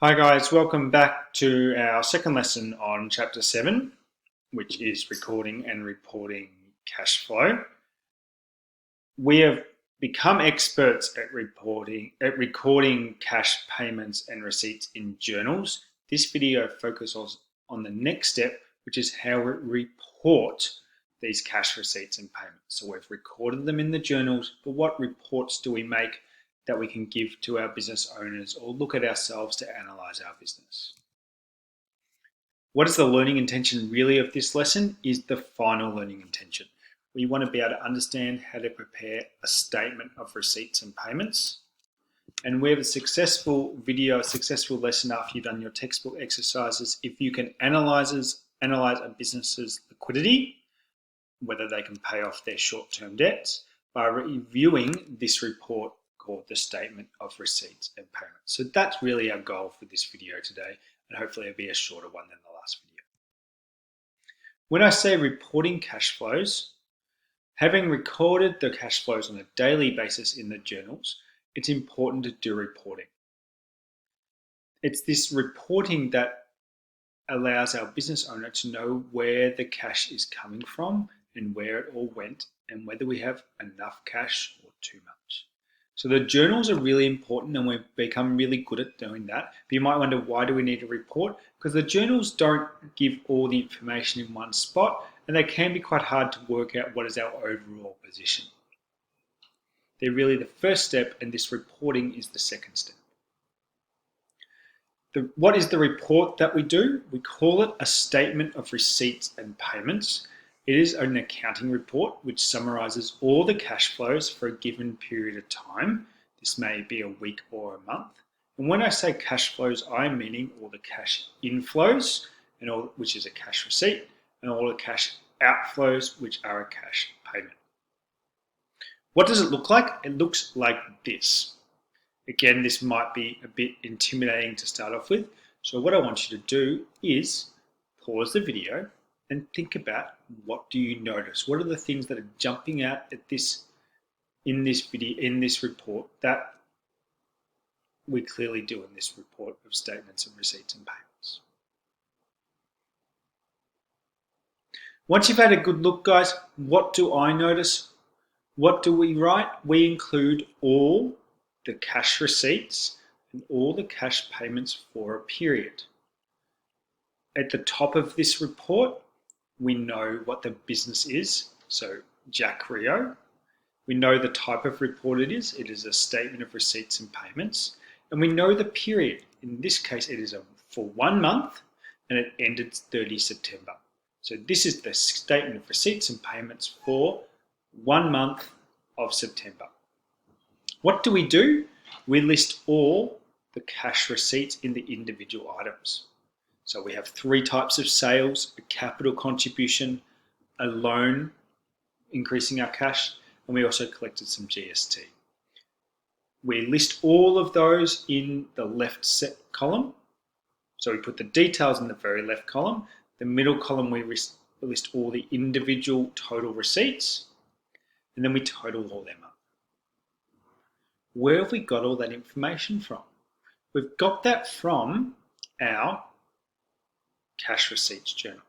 Hi guys, welcome back to our second lesson on chapter 7, which is recording and reporting cash flow. We have become experts at recording cash payments and receipts in journals. This video focuses on the next step, which is how we report these cash receipts and payments. So we've recorded them in the journals, but what reports do we make that we can give to our business owners or look at ourselves to analyze our business? What is the learning intention really of this lesson is the final learning intention. We want to be able to understand how to prepare a statement of receipts and payments. And we have a successful video, a successful lesson after you've done your textbook exercises if you can analyze a business's liquidity, whether they can pay off their short-term debts, by reviewing this report called the Statement of Receipts and Payments. So that's really our goal for this video today, and hopefully it'll be a shorter one than the last video. When I say reporting cash flows, having recorded the cash flows on a daily basis in the journals, it's important to do reporting. It's this reporting that allows our business owner to know where the cash is coming from and where it all went and whether we have enough cash or too much. So the journals are really important and we've become really good at doing that. But you might wonder, why do we need a report? Because the journals don't give all the information in one spot and they can be quite hard to work out what is our overall position. They're really the first step and this reporting is the second step. What is the report that we do? We call it a statement of receipts and payments. It is an accounting report which summarizes all the cash flows for a given period of time. This may be a week or a month. And when I say cash flows, I'm meaning all the cash inflows, which is a cash receipt, and all the cash outflows, which are a cash payment. What does it look like? It looks like this. Again, this might be a bit intimidating to start off with. So what I want you to do is pause the video and think about, what do you notice? What are the things that are jumping out at in this report that we clearly do in this report of statements of receipts and payments? Once you've had a good look, guys, what do I notice? What do we write? We include all the cash receipts and all the cash payments for a period. At the top of this report, we know what the business is, so Jack Rio. We know the type of report it is. It is a statement of receipts and payments. And we know the period. In this case, it is for 1 month and it ended 30 September. So this is the statement of receipts and payments for 1 month of September. What do? We list all the cash receipts in the individual items. So we have 3 types of sales: a capital contribution, a loan increasing our cash, and we also collected some GST. We list all of those in the left set column. So we put the details in the very left column. The middle column, we list all the individual total receipts, and then we total all them up. Where have we got all that information from? We've got that from our cash receipts journal.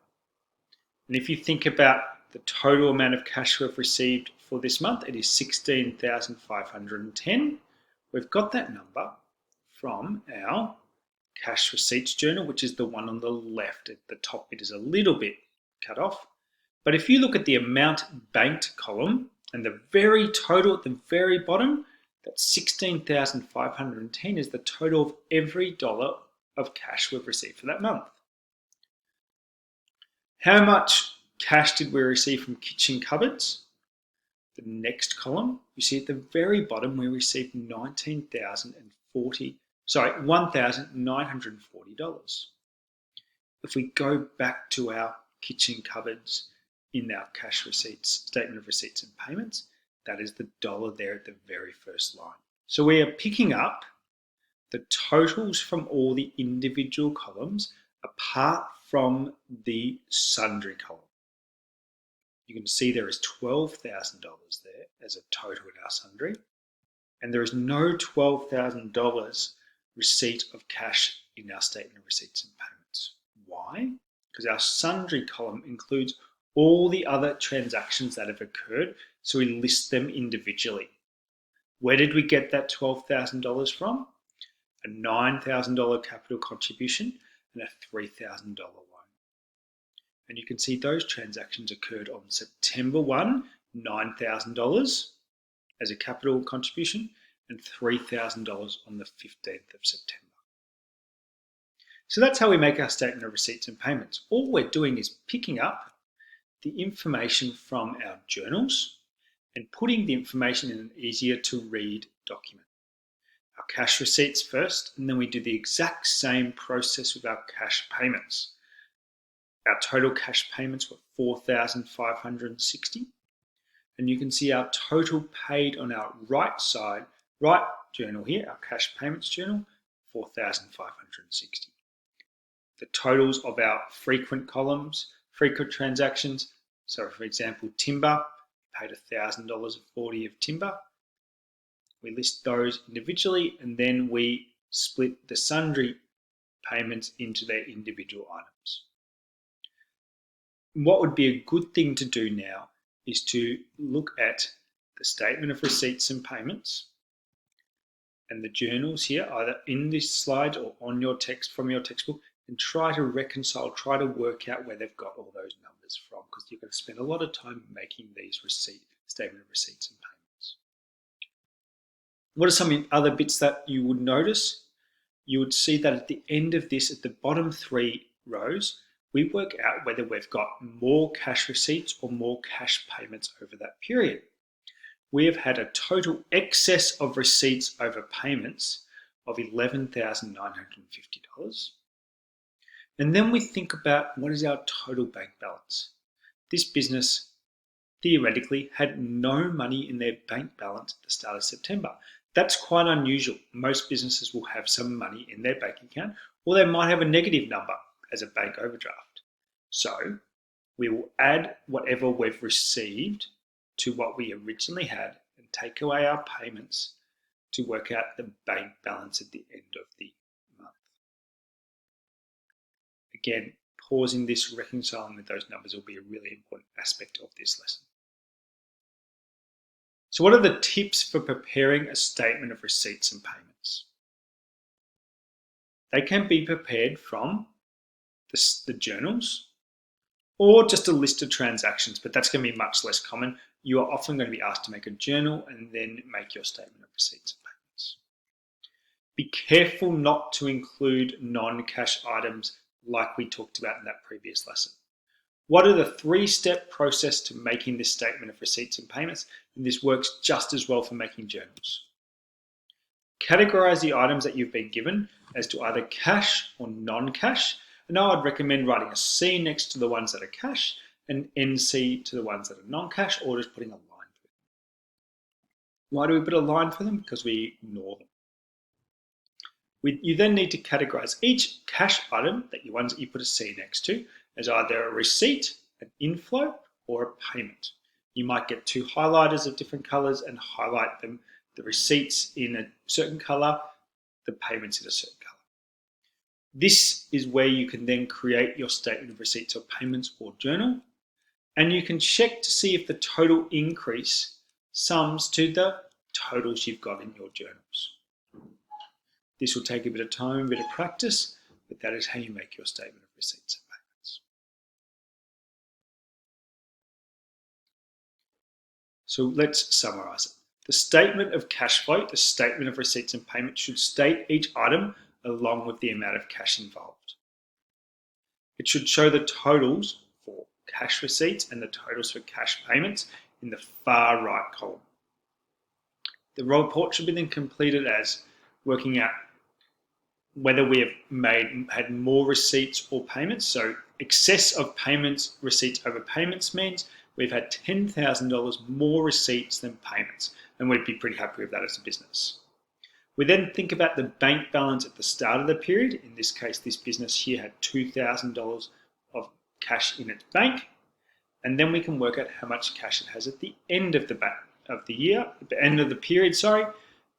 And if you think about the total amount of cash we've received for this month, it is 16,510. We've got that number from our cash receipts journal, which is the one on the left. At the top, it is a little bit cut off. But if you look at the amount banked column and the very total at the very bottom, that 16,510 is the total of every dollar of cash we've received for that month. How much cash did we receive from kitchen cupboards? The next column, you see at the very bottom, we received $1,940. If we go back to our kitchen cupboards in our cash receipts, statement of receipts and payments, that is the dollar there at the very first line. So we are picking up the totals from all the individual columns apart from the sundry column. You can see there is $12,000 there as a total in our sundry, and there is no $12,000 receipt of cash in our statement of receipts and payments. Why? Because our sundry column includes all the other transactions that have occurred, so we list them individually. Where did we get that $12,000 from? A $9,000 capital contribution and a $3,000 loan. And you can see those transactions occurred on September 1, $9,000 as a capital contribution and $3,000 on the 15th of September. So that's how we make our statement of receipts and payments. All we're doing is picking up the information from our journals and putting the information in an easier to read document. Our cash receipts first, and then we do the exact same process with our cash payments. Our total cash payments were $4,560, and you can see our total paid on our right side, right journal here, our cash payments journal, $4,560. The totals of our frequent columns, frequent transactions, so for example, timber, paid $1,000.40 of timber. We list those individually, and then we split the sundry payments into their individual items. What would be a good thing to do now is to look at the statement of receipts and payments and the journals here, either in this slide or on your text from your textbook, and try to reconcile, try to work out where they've got all those numbers from, because you're going to spend a lot of time making these statement of receipts and payments. What are some other bits that you would notice? You would see that at the end of this, at the bottom 3 rows, we work out whether we've got more cash receipts or more cash payments over that period. We have had a total excess of receipts over payments of $11,950. And then we think about what is our total bank balance. This business theoretically had no money in their bank balance at the start of September. That's quite unusual. Most businesses will have some money in their bank account, or they might have a negative number as a bank overdraft. So we will add whatever we've received to what we originally had and take away our payments to work out the bank balance at the end of the month. Again, pausing this, reconciling with those numbers will be a really important aspect of this lesson. So what are the tips for preparing a statement of receipts and payments? They can be prepared from the journals or just a list of transactions, but that's going to be much less common. You are often going to be asked to make a journal and then make your statement of receipts and payments. Be careful not to include non-cash items like we talked about in that previous lesson. What are the 3-step process to making this statement of receipts and payments? And this works just as well for making journals. Categorize the items that you've been given as to either cash or non-cash. And I would recommend writing a C next to the ones that are cash and NC to the ones that are non-cash, or just putting a line through them. Why do we put a line for them? Because we ignore them. You then need to categorize each cash item, the ones that you put a C next to, as either a receipt, an inflow, or a payment. You might get 2 highlighters of different colors and highlight them, the receipts in a certain color, the payments in a certain color. This is where you can then create your statement of receipts or payments or journal, and you can check to see if the total increase sums to the totals you've got in your journals. This will take a bit of time, a bit of practice, but that is how you make your statement of receipts and payments. So let's summarize it. The statement of cash flow, the statement of receipts and payments, should state each item along with the amount of cash involved. It should show the totals for cash receipts and the totals for cash payments in the far right column. The report should be then completed as working out whether we have had more receipts or payments. So excess of payments, receipts over payments means we've had $10,000 more receipts than payments, and we'd be pretty happy with that as a business. We then think about the bank balance at the start of the period. In this case, this business here had $2,000 of cash in its bank, and then we can work out how much cash it has at the end of the period,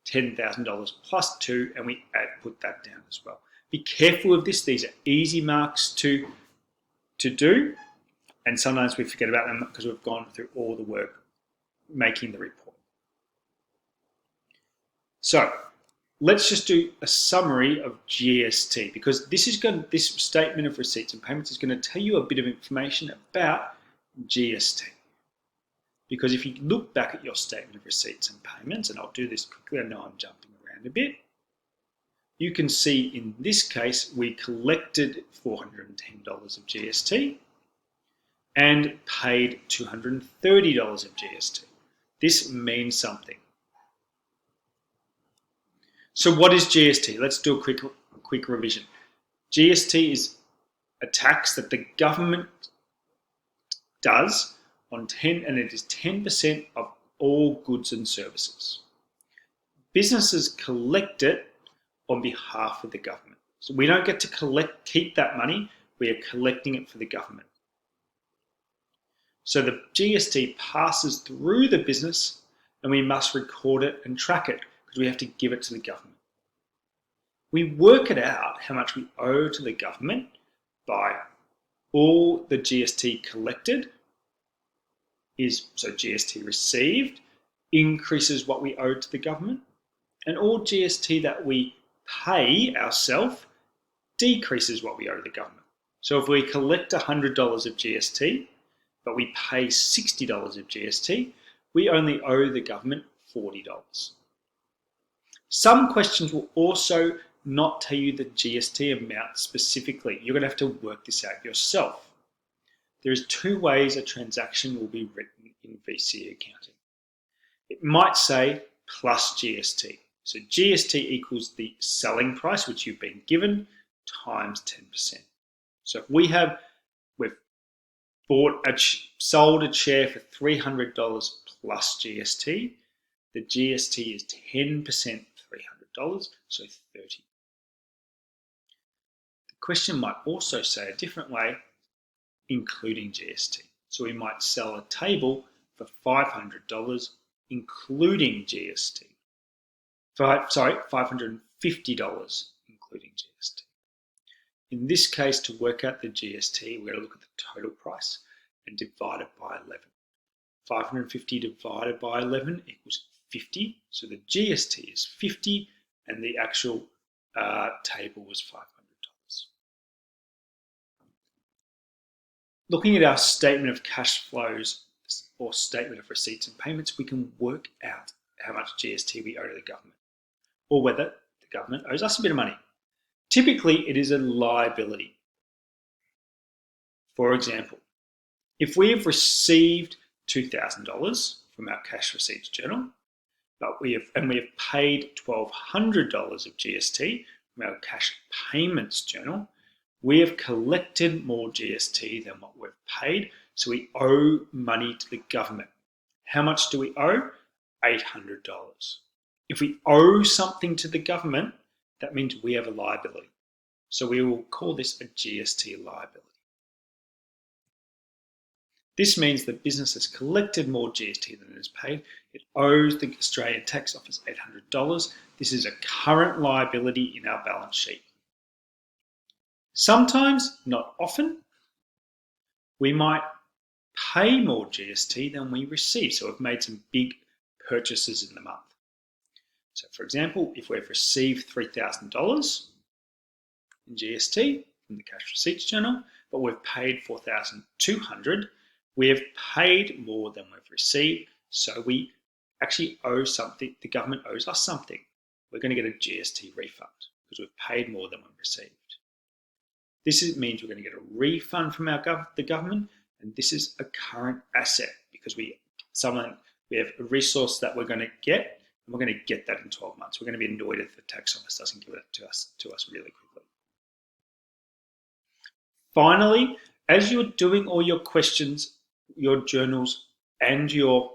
$10,000 plus 2, and we put that down as well. Be careful of this. These are easy marks to do, and sometimes we forget about them because we've gone through all the work making the report. So let's just do a summary of GST, because this statement of receipts and payments is going to tell you a bit of information about GST. Because if you look back at your statement of receipts and payments, and I'll do this quickly, I know I'm jumping around a bit, you can see in this case we collected $410 of GST and paid $230 of GST. This means something. So what is GST? Let's do a quick revision. GST is a tax that the government does on 10, and it is 10% of all goods and services. Businesses collect it on behalf of the government. So we don't get to keep that money, we are collecting it for the government. So the GST passes through the business and we must record it and track it because we have to give it to the government. We work it out how much we owe to the government by all the GST collected so GST received increases what we owe to the government, and all GST that we pay ourselves decreases what we owe to the government. So if we collect $100 of GST, but we pay $60 of GST, we only owe the government $40. Some questions will also not tell you the GST amount specifically. You're going to have to work this out yourself. There's two ways a transaction will be written in VCE accounting. It might say plus GST. So GST equals the selling price, which you've been given, times 10%. So if we've sold a chair for $300 plus GST, the GST is 10% $300, so $30. The question might also say a different way, including GST. So we might sell a table for $500, including GST. $550, including GST. In this case, to work out the GST, we're going to look at the total price and divide it by 11. 550 divided by 11 equals 50. So the GST is 50 and the actual table was $500. Looking at our statement of cash flows or statement of receipts and payments, we can work out how much GST we owe to the government, or whether the government owes us a bit of money. Typically, it is a liability. For example, if we have received $2,000 from our cash receipts journal, but we have paid $1,200 of GST from our cash payments journal, we have collected more GST than what we've paid, so we owe money to the government. How much do we owe? $800. If we owe something to the government, that means we have a liability. So we will call this a GST liability. This means the business has collected more GST than it has paid. It owes the Australian Tax Office $800. This is a current liability in our balance sheet. Sometimes, not often, we might pay more GST than we receive. So we've made some big purchases in the month. So for example, if we've received $3,000 in GST from the cash receipts journal, but we've paid $4,200, we have paid more than we've received. So we actually owe something, the government owes us something. We're going to get a GST refund because we've paid more than we've received. This means we're going to get a refund from the government, and this is a current asset because we have a resource that we're going to get, and we're going to get that in 12 months. We're going to be annoyed if the tax office doesn't give it to us really quickly. Finally, as you're doing all your questions, your journals, and your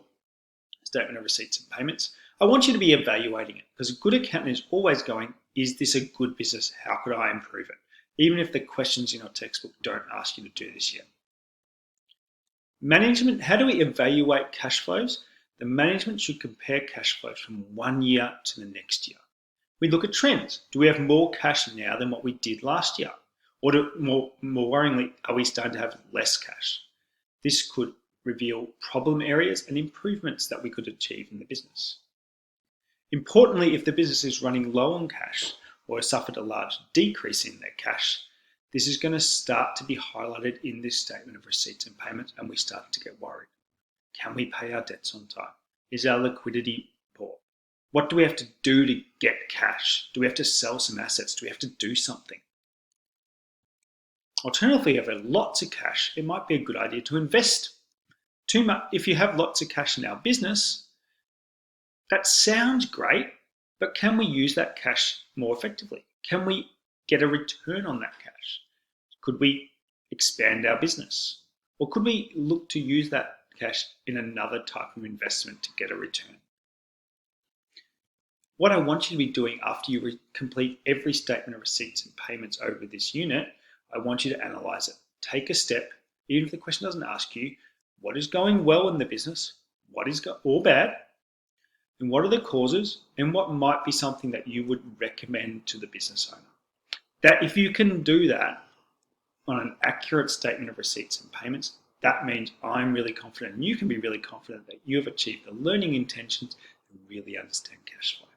statement of receipts and payments, I want you to be evaluating it, because a good accountant is always going, is this a good business? How could I improve it? Even if the questions in your textbook don't ask you to do this yet. Management, how do we evaluate cash flows? The management should compare cash flows from one year to the next year. We look at trends. Do we have more cash now than what we did last year? Or more worryingly, are we starting to have less cash? This could reveal problem areas and improvements that we could achieve in the business. Importantly, if the business is running low on cash or has suffered a large decrease in their cash, this is going to start to be highlighted in this statement of receipts and payments, and we start to get worried. Can we pay our debts on time? Is our liquidity poor? What do we have to do to get cash? Do we have to sell some assets? Do we have to do something? Alternatively, if you have lots of cash, it might be a good idea to invest. Too much. If you have lots of cash in our business, that sounds great, but can we use that cash more effectively? Can we get a return on that cash? Could we expand our business? Or could we look to use that cash in another type of investment to get a return? What I want you to be doing after you complete every statement of receipts and payments over this unit, I want you to analyze it. Take a step, even if the question doesn't ask you, what is going well in the business, what is all bad, and what are the causes, and what might be something that you would recommend to the business owner. That if you can do that on an accurate statement of receipts and payments, that means I'm really confident, and you can be really confident that you have achieved the learning intentions and really understand cash flow.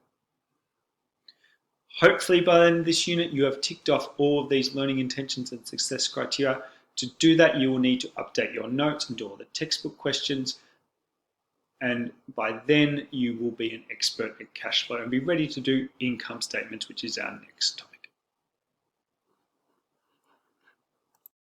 Hopefully by the end of this unit, you have ticked off all of these learning intentions and success criteria. To do that, you will need to update your notes and do all the textbook questions. And by then, you will be an expert at cash flow and be ready to do income statements, which is our next topic.